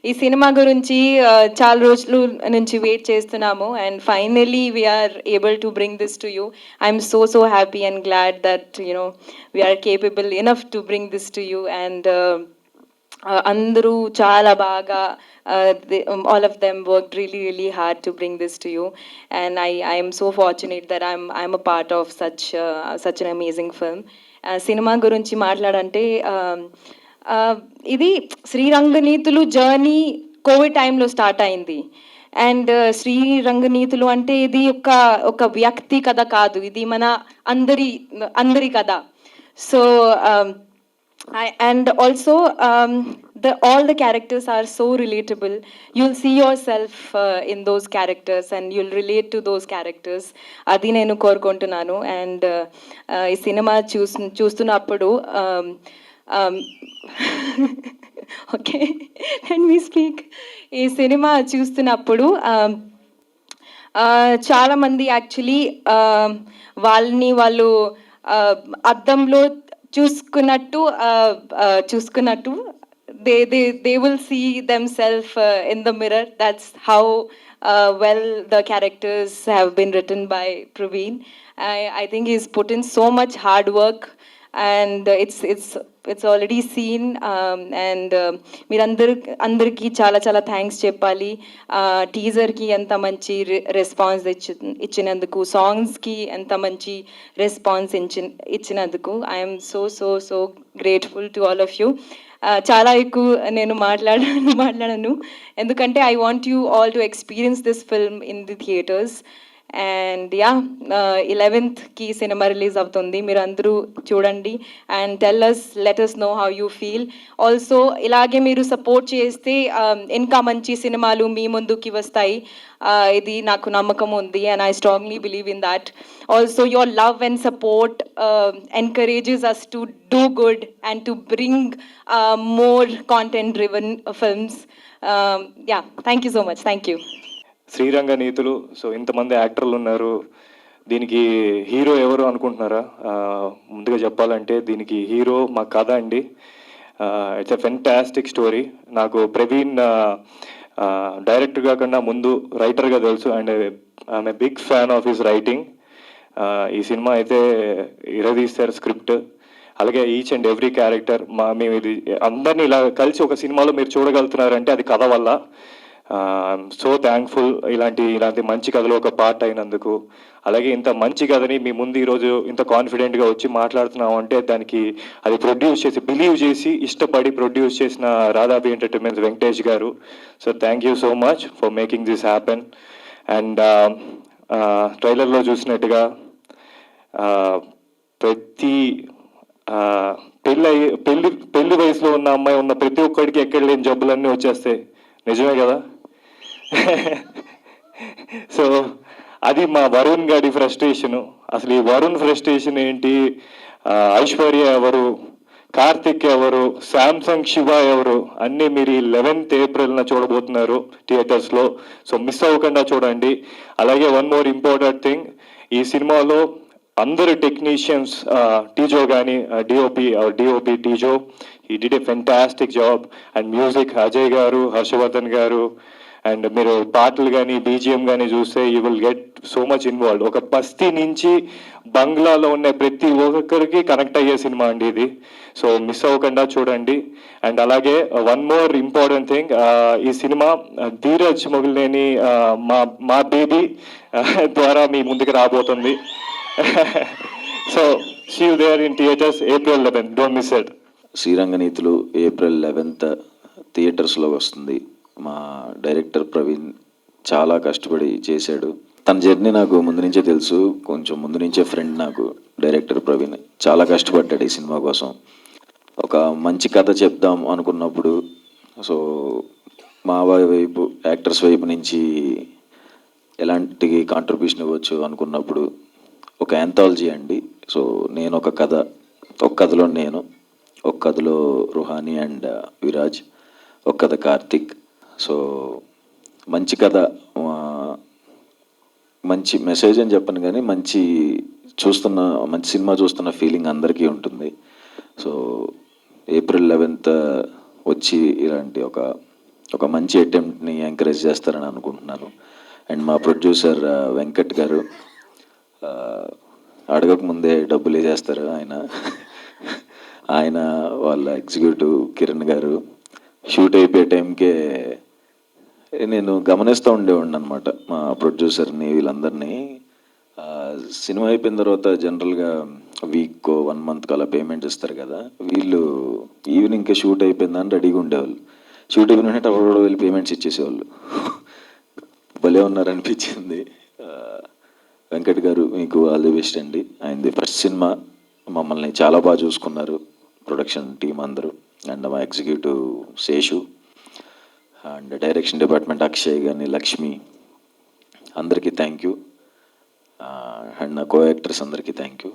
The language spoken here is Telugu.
ఈ సినిమా గురించి చాలా రోజులు నుంచి వెయిట్ చేస్తున్నాము and finally we are able to bring this to you. I'm so happy and glad that we are capable enough to bring this to you and అందరూ చాలా బాగా all of them worked really hard to bring this to you and I am so fortunate that I'm a part of such an amazing film. Cinema గురించి మాట్లాడంటే ఇది శ్రీరంగనీతులు జర్నీ కోవిడ్ టైంలో స్టార్ట్ అయింది అండ్ శ్రీరంగనీతులు అంటే ఇది ఒక వ్యక్తి కథ కాదు, ఇది మన అందరి కథ. So and also all the characters are so relatable. You'll see yourself in those characters and you'll relate to those characters. Adi nenu korukuntunnanu and ee cinema చూస్తున్నప్పుడు ఓకే లెట్ మీ స్పీక్. ఈ సినిమా చూస్తున్నప్పుడు చాలామంది యాక్చువల్లీ వాళ్ళు అద్దంలో చూసుకున్నట్టు they will see themselves in the mirror. That's how well the characters have been written by Praveen. I think he's put in so much hard work and it's already seen and మీరందరికీ చాలా థ్యాంక్స్ చెప్పాలి. టీజర్కి ఎంత మంచి రెస్పాన్స్ ఇచ్చినందుకు, సాంగ్స్కి ఎంత మంచి రెస్పాన్స్ ఇచ్చినందుకు I'm so grateful to all of you. చాలా ఎక్కువ నేను మాట్లాడను ఎందుకంటే I want you all to experience this film in the theatres. And 11th cinema release అవుతుంది, మీరు అందరూ చూడండి and let us know how you feel. Also ఇలాగే మీరు సపోర్ట్ చేస్తే ఇంకా మంచి సినిమాలు మీ ముందుకి వస్తాయి, ఇది నాకు నమ్మకం ఉంది and I strongly believe in that. Also your love and support encourages us to do good and to bring more content driven films. Thank you so much. Thank you. Sriranga నీతులు. సో ఇంతమంది యాక్టర్లు ఉన్నారు, దీనికి హీరో ఎవరు అనుకుంటున్నారా? ముందుగా చెప్పాలంటే దీనికి హీరో మా కథ అండి. It's a fantastic story. నాకు ప్రవీణ్ డైరెక్టర్ కాకుండా ముందు రైటర్గా తెలుసు and I'm a big fan of his writing. ఈ సినిమా అయితే ఇరదీస్తారు స్క్రిప్ట్, అలాగే ఈచ్ అండ్ ఎవ్రీ క్యారెక్టర్ మేము ఇది అందరినీ ఇలా కలిసి ఒక సినిమాలో మీరు చూడగలుగుతున్నారంటే అది కథ వల్ల. సో థ్యాంక్ఫుల్ ఇలాంటి మంచి కథలో ఒక పార్ట్ అయినందుకు. అలాగే ఇంత మంచి కథని మీ ముందు ఈరోజు ఇంత కాన్ఫిడెంట్గా వచ్చి మాట్లాడుతున్నాం అంటే దానికి అది ప్రొడ్యూస్ చేసి బిలీవ్ చేసి ఇష్టపడి ప్రొడ్యూస్ చేసిన రాధాబి ఎంటర్టైన్మెంట్స్ వెంకటేష్ గారు. So thank you so much for making this happen. And ట్రైలర్లో చూసినట్టుగా ప్రతి పెళ్లి వయసులో ఉన్న అమ్మాయి ఉన్న ప్రతి ఒక్కడికి ఎక్కడ లేని జబ్బులన్నీ వచ్చేస్తాయి, నిజమే కదా? సో అది మా వరుణ్ గారి ఫ్రస్ట్రేషను. అసలు ఈ వరుణ్ ఫ్రస్ట్రేషన్ ఏంటి, ఐశ్వర్య ఎవరు, కార్తిక్ ఎవరు, శాంసంగ్ శివ ఎవరు అన్నీ మీరు 11th April చూడబోతున్నారు థియేటర్స్లో. సో మిస్ అవ్వకుండా చూడండి. అలాగే వన్ మోర్ ఇంపార్టెంట్ థింగ్, ఈ సినిమాలో అందరు టెక్నీషియన్స్, టీజో కానీ డిఓపి టీజో, ఈ did a fantastic job. And music Ajay గారు, హర్షవర్ధన్ గారు. అండ్ మీరు పాటలు కానీ బీజిఎం కానీ చూస్తే you will get so much involved. ఒక బస్తీ నుంచి బంగ్లాలో ఉన్న ప్రతి ఒక్కరికి కనెక్ట్ అయ్యే సినిమా అండి ఇది. సో మిస్ అవ్వకుండా చూడండి. అండ్ అలాగే వన్ మోర్ ఇంపార్టెంట్ థింగ్, ఈ సినిమా ధీరజ్ మొగిలినేని మా బేబీ ద్వారా మీ ముందుకు రాబోతుంది. So see you there in theatres April 11th. Don't miss it. Sriranganeethulu April 11th థియేటర్స్లో వస్తుంది. మా డైరెక్టర్ ప్రవీణ్ చాలా కష్టపడి చేశాడు. తన జర్నీ నాకు ముందు నుంచే తెలుసు, కొంచెం ముందు నుంచే ఫ్రెండ్ నాకు డైరెక్టర్ ప్రవీణ్. చాలా కష్టపడ్డాడు ఈ సినిమా కోసం. ఒక మంచి కథ చెప్దాం అనుకున్నప్పుడు సో మా వైపు యాక్టర్స్ వైపు నుంచి ఎలాంటి కాంట్రిబ్యూషన్ ఇవ్వచ్చు అనుకున్నప్పుడు ఒక యాంథాలజీ అండి. సో నేను ఒక కథలో నేను, ఒక కథలో రుహానీ అండ్ విరాజ్, ఒక కథ కార్తిక్. సో మంచి కథ, మంచి మెసేజ్ అని చెప్పను కానీ మంచి సినిమా చూస్తున్న ఫీలింగ్ అందరికీ ఉంటుంది. సో April 11th వచ్చి ఇలాంటి ఒక ఒక మంచి అటెంప్ట్ని ఎంకరేజ్ చేస్తారని అనుకుంటున్నాను. అండ్ మా ప్రొడ్యూసర్ వెంకట్ గారు అడగక ముందే డబ్బులు వేసేస్తారు ఆయన. ఆయన వాళ్ళ ఎగ్జిక్యూటివ్ కిరణ్ గారు షూట్ అయిపోయే టైంకే నేను గమనిస్తూ ఉండేవాడిని అనమాట మా ప్రొడ్యూసర్ని వీళ్ళందరినీ. సినిమా అయిపోయిన తర్వాత జనరల్గా వీక్ 1 మంత్కి అలా పేమెంట్ ఇస్తారు కదా, వీళ్ళు ఈవినింగ్కి షూట్ అయిపోయిందని రెడీగా ఉండేవాళ్ళు. షూట్ అయిపోయిన అప్పుడు వెళ్ళి పేమెంట్స్ ఇచ్చేసేవాళ్ళు. భలే ఉన్నారనిపించింది. వెంకట్ గారు మీకు ఆల్ ది బెస్ట్ అండి. ఆయనది ఫస్ట్ సినిమా, మమ్మల్ని చాలా బాగా చూసుకున్నారు ప్రొడక్షన్ టీం అందరూ. అండ్ మా executive Seshu and direction department Akshay కానీ లక్ష్మి అందరికీ థ్యాంక్ యూ. అండ్ నా కో యాక్టర్స్ అందరికీ థ్యాంక్ యూ.